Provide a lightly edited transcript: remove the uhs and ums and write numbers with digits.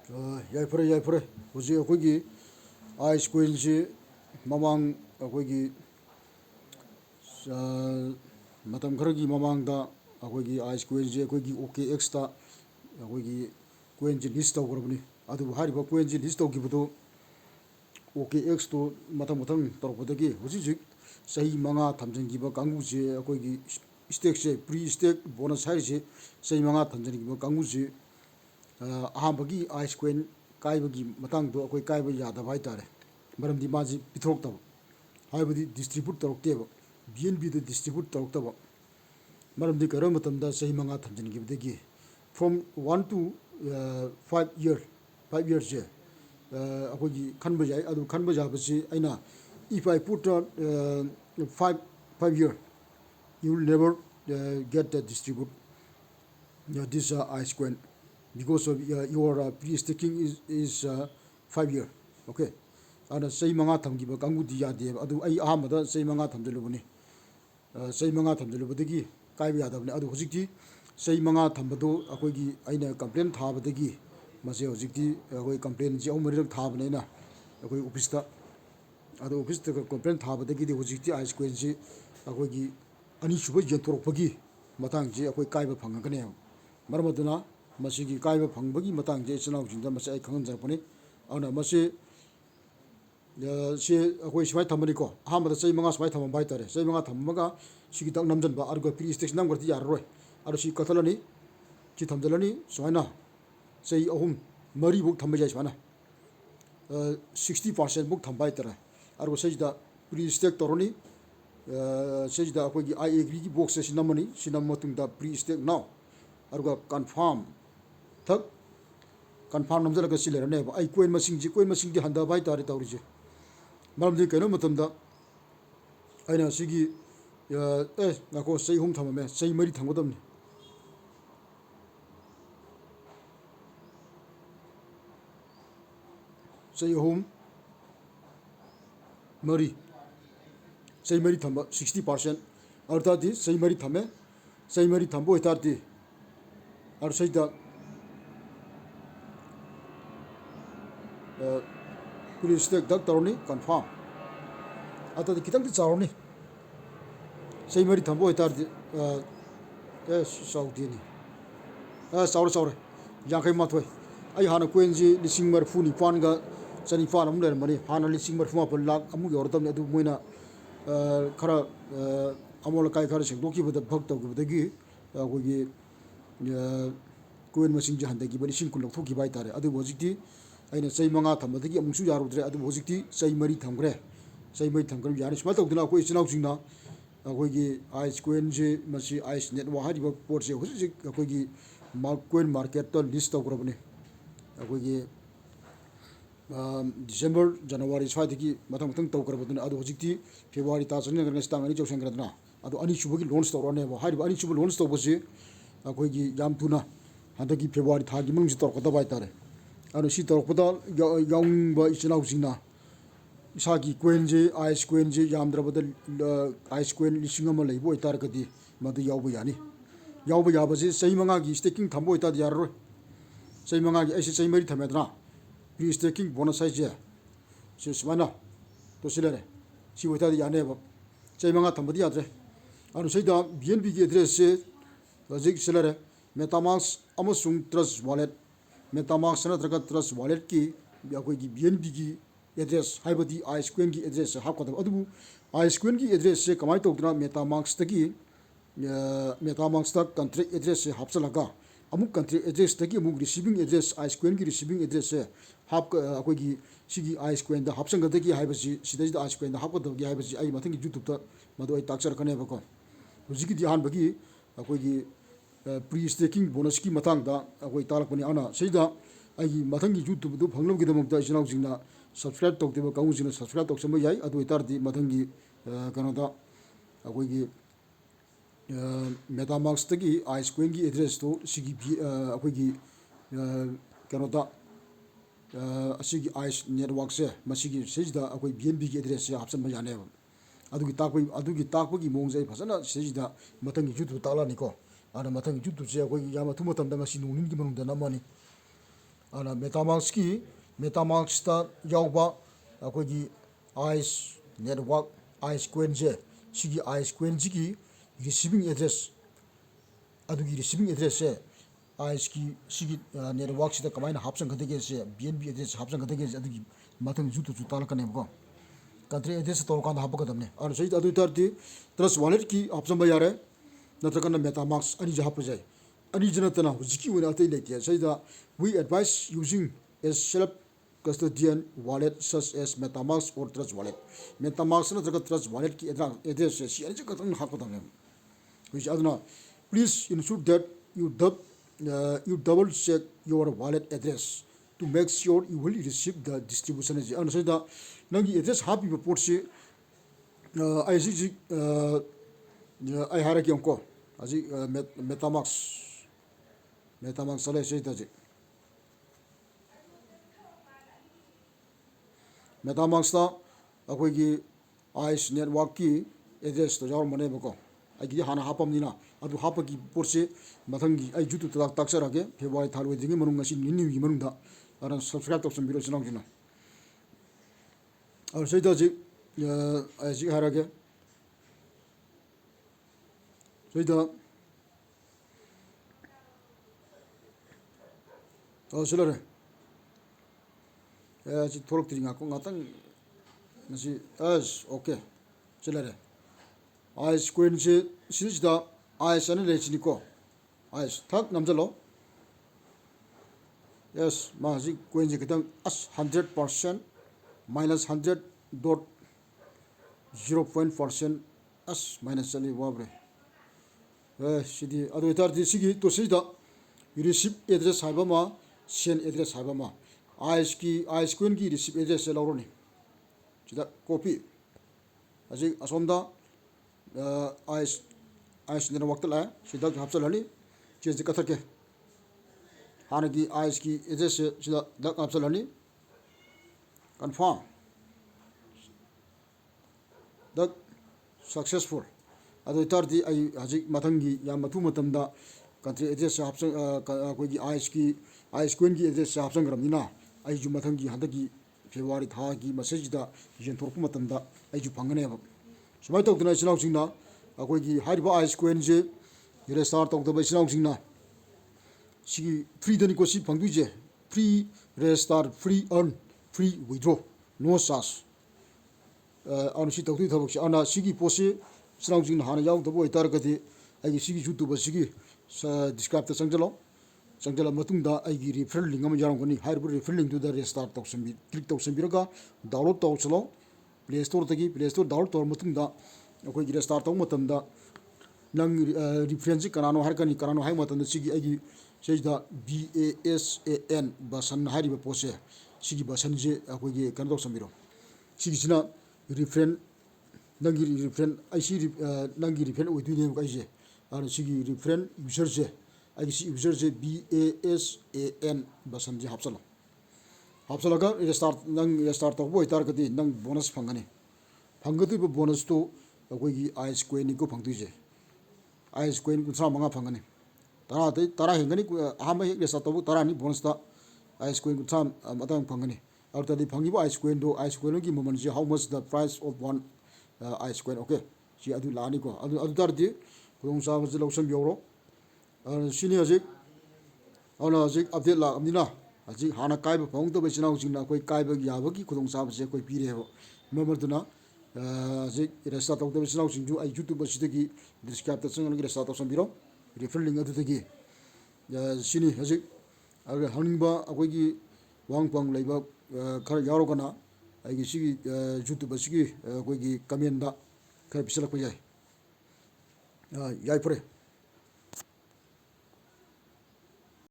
ꯌꯥꯏꯐꯔꯦ ꯍꯧꯖꯤꯛ ꯑꯩꯈꯣꯏꯒꯤ ꯑꯥꯏꯁ ꯀꯣꯏꯜꯁꯤ ꯃꯃꯥꯡ ꯑꯩꯈꯣꯏꯒꯤ ꯃꯇꯝ ꯈꯔꯒꯤ ꯃꯃꯥꯡꯗ ꯑꯩꯈꯣꯏꯒꯤ ꯑꯥꯏꯁ ꯀꯣꯏꯜꯁꯤ ꯑꯩꯈꯣꯏꯒꯤ ꯑꯣꯀꯦ ꯑꯦꯛꯁꯇ ꯑꯩꯈꯣꯏꯒꯤ ꯀꯣꯏꯟꯁꯤ ꯂꯤꯁ ꯇꯧꯈ꯭ꯔꯕꯅꯤ ꯑꯗꯨꯕꯨ ꯍꯥꯏꯔꯤꯕ ꯀꯣꯏꯟꯁꯤ ꯂꯤꯁ ꯇꯧꯈꯤꯕꯗꯨ ꯑꯣꯀꯦ ꯑꯦꯛꯁꯇꯨ ꯃꯊꯪ ꯇꯧꯔꯛꯄꯗꯒꯤ ꯍꯧꯖꯤꯛ ꯆꯍꯤ 5 ꯊꯝꯖꯤꯟꯈꯤꯕ ꯀꯥꯡꯕꯨꯁꯤ ꯑꯩꯈꯣꯏꯒꯤ ꯁ꯭ꯇꯦꯛꯁꯦ ꯄ꯭ꯔꯤ ꯁ꯭ꯇꯦꯛ ꯕꯣꯅꯁ ꯍꯥꯏꯔꯤꯁꯤ ꯆꯍꯤ 5 ꯊꯝꯖꯤꯟꯈꯤꯕ ꯀꯥꯡꯕꯨꯁꯤ ꯑꯍꯥꯟꯕꯒꯤ ꯑꯥꯏꯁ ꯀꯣꯏꯟ ꯀꯥꯏꯕꯒꯤ ꯃꯇꯥꯡꯗꯣ ꯑꯩꯈꯣꯏ ꯀꯥꯏꯕ ꯌꯥꯗꯕ ꯍꯥꯏꯇꯥꯔꯦ ꯃꯔꯝꯗꯤ ꯃꯥꯁꯤ ꯄꯤꯊꯣꯛꯇꯕ ꯍꯥꯏꯕꯗꯤ ꯗꯤꯁꯇ꯭ꯔꯤꯕ꯭ꯌꯨꯠ ꯇꯧꯔꯛꯇꯦꯕ BNBꯗ ꯗꯤꯁꯇ꯭ꯔꯤꯕ꯭ꯌꯨꯠ ꯇꯧꯔꯛꯇꯕ ꯃꯔꯝꯗꯤ ꯀꯔꯝꯕ ꯃꯇꯝꯗ ꯆꯍꯤ 5 ꯊꯝꯖꯤꯟꯈꯤꯕꯗꯒꯤ ꯐ꯭ꯔꯣꯝ 1 to 5 yearsꯁꯦ ꯑꯩꯈꯣꯏꯒꯤ ꯈꯟꯕ ꯌꯥꯏ ꯑꯗꯨ ꯈꯟꯕ ꯌꯥꯕꯁꯤ ꯑꯩꯅ if I put 5 year you will never get the distribute this ice coin because of your pre-staking is 5 year okay ana sei 5 thamgiba kangudi yadeba adu ai ahamada sei 5 thamjalubani sei 5 thamjalubadagi kaiba yadabani adu hojikti sei 5 thambado akoigi aina complaint thabadagi mase hojikti akoi complaint ji awmarirak thabane akoi office ta adu office ta complaint thabadagi di hojikti ice coin ji akoigi ani suba jentorokpagi matang ji akoi kaiba phangakane maramaduna masigi kaiba phangbagi matang je chanaw jinda mase ai khangam jarapani ana mase se akoi swai thamani ko ahamada sei 5 swai thamam bai tare sei 5 thammaga sigi tak namjan ba argo pre station nam garti yar roi aru si kathalani chi thamjalani swaina sei ahum mari buk thamba jai swana 60% buk thambai tare aru sei da pre stake toroni sei da akoi gi I agree gi box se namani sinam matung da pre stake now aruga confirm thak confirm namjala ga silerane ba ai coin masing di handa bai tare tawrije maramdi keno matamda aina sigi ngako sei hum thamame sei mari thamgodamni sei hum mari sei mari thamba 60% artati sei mari thame sei mari thambo itarti ar sei da police state dak taroni confirm atadi kitang ti charoni sei mari thambo itarti saudini saure yankai mathoi ai hana coinji lising mar funi panga chani fan am ler mani hana lising mar fuma pal lak amu yortam adu moina khara amol kai khara sengdoki bada bhak tawgibadagi agogi coin masing ji handagi bani sing kun lokhoki bai tare adu hojikti aina sei 5 thammadagi amungsu yarudre adu hojikti sei mari thamgre sei mari thamgre yani sma tawduna ko ichinaw jingna akoigi ice coin je masi ice network hariba port se hojik akoigi coin market to list tawgrabani akoigi December January swaidagi mathang tawgrabaduna adu hojikti February ta chani ngarnga stang ani jawsangradna adu ani chubugi launch tawrone ba hariba ani chubu launch tawbasi akoigi yam tuna handagi February thagi mungsi tawrkota bai tare anu si tawrkota yaung ba ichinaw jingna isagi coin je ice coin je yamdrabada ice coin lising ama leibo itargadi madu yawba yani yawba yabase sei 5 gi staking thambo itad yarroi sei 5 gi aise sei mari thamedna pre staking bonus size je sumana to silere si witad yani ba sei 5 thambadi yadre anu sei da BNB gi address se logic silere Metamask amasung trust wallet Metamask na trust wallet ki yakoi gi BNB gi address haibadi ice coin gi address hapkada adubu ice coin gi address se kamai tawdna Metamask tagi Metamask ta country address se hapchalaga amuk country address tagi amuk receiving address ice coin gi receiving address se hap akoi gi sigi ice coin da hapsanga tagi haibasi sidai da ice coin da hapkada gi haibasi ai mathang gi YouTube ta madu ai takchar kane ba ko hujiki di han bagi akoi gi pre staking bonus ki matang da akoi talakpani ana seida ai mathang gi YouTube du phanglam gi damok da isinaw jingna subscribe tawteba kaungusina subscribe tawsamba yai adu itardi mathang gi kano da akoi gi Metamask tagi ice coin gi address to sigi akoi gi kano da asigi ice network se masigi sejida akoi BNB gi address se hapsanba yane adugi takpagi mongzai phasana sejida mathang gi YouTube talani ko ana mathang YouTube se akoi yama thuma tamda ngasi nungnin gi manungda namani ana metamask ta yauba akogi ice network ice coin je sigi ice coin jigi receiving address adugi receiving address se ice ki sigi network sida kamaina hapsan kadege se bnb address hapsan kadege se adugi mathang jutu jutal kane ko country address to kan hapka damne ar sei adu tarti trust wallet ki option ba yare natrakan metamask ani ja hapjai ani janatana hujiki wona atei lete sei da we advise using a self custodian wallet such as Metamask or Trust Wallet. Metamask na Trust Wallet ki address si ani ka tang hakpa dang. Which adna please ensure that you double check your wallet address to make sure you will receive the distribution as an da nangi address happy report si I see I haraki onko aji Metamask sale sei da Metamask ta akoigi ice network ki address to jaw mane bako agi hana hapamnina adu hapagi porse mathangi ai jutu tak taksarage February thalwe dingi manung asi ninni gi manung da aran subscribe to some video sinang jina ar seida ji ai ji harage seida silare ji tholok tiri ngako ngatang nasi as okay silare ice coin je sinida ice ane le chiniko ice thak namjalo yes ma ji coin je kitang as 100% minus 100.0% as minus chali wabre sidi adu tar di sigi to sida receive address habama send address habama ice coin ki receive address se lawroni sida copy aji asomda ice network la sida hapsalani change ka thake hanagi ice ki address se sida dak hapsalani confirm dak successful adu tardi ai haji mathangi ya mathu matamda country address hapsan koigi ice coin ki address hapsan gramina ai ju mathangi hadagi February tha gi message da yen thorpu matamda ai ju phangane ba sumai tok dina sinau singna akoigi hariba ice coin je yere start tok da ba sinau singna sigi free dani ko si phangdu je free restart free earn free withdraw no charge anu si tok tu thobok si ana sigi posi sinau singna hana yaw da boy tar gadi ai sigi youtube sigi describe ta sangjala matungda aigi referral link am jaram koni haibu referral link to the restart tok sambi click tok sambiraga download tok chalo play store download tor matungda akoi gi restart tok matamda nang reference kanano har kani kanano hai matamda sigi aigi sejda basan hariba pose sigi basan je akoi gi kan tok sambiro sigi sina reference nangi reference ai si nangi reference oidu ne kai je ar sigi reference user je ai si user je basan basan je hapsalaga restart tok boy tar kati nang bonus phangani phangatu bo bonus to akoi gi ice coin ni ko phangtu je ice coin ku sa manga phangani tara hengani ahama hek restart tok tara ni bonus ta ice coin ku sa matang phangani ar tadi phangi bo ice coin gi momon je how much the price of one ice coin okay si adu lani ko adu tar di kudong sa je loksam yoro sini ajik ana ajik update la amina ajik hana kai ba phong to be sinau singna koi kai ba ya ba ki kudong sa je koi pire ho mamarduna ajik restart tok to be sinau singju ai youtube sidagi describe ta sangal gi restart tok sambiro referral link adu tagi sini ajik aga haningba akoi gi wangpang leiba khar yaro kana ai gi sigi youtube sigi koi gi comment da khar pisalak pa yai yai pare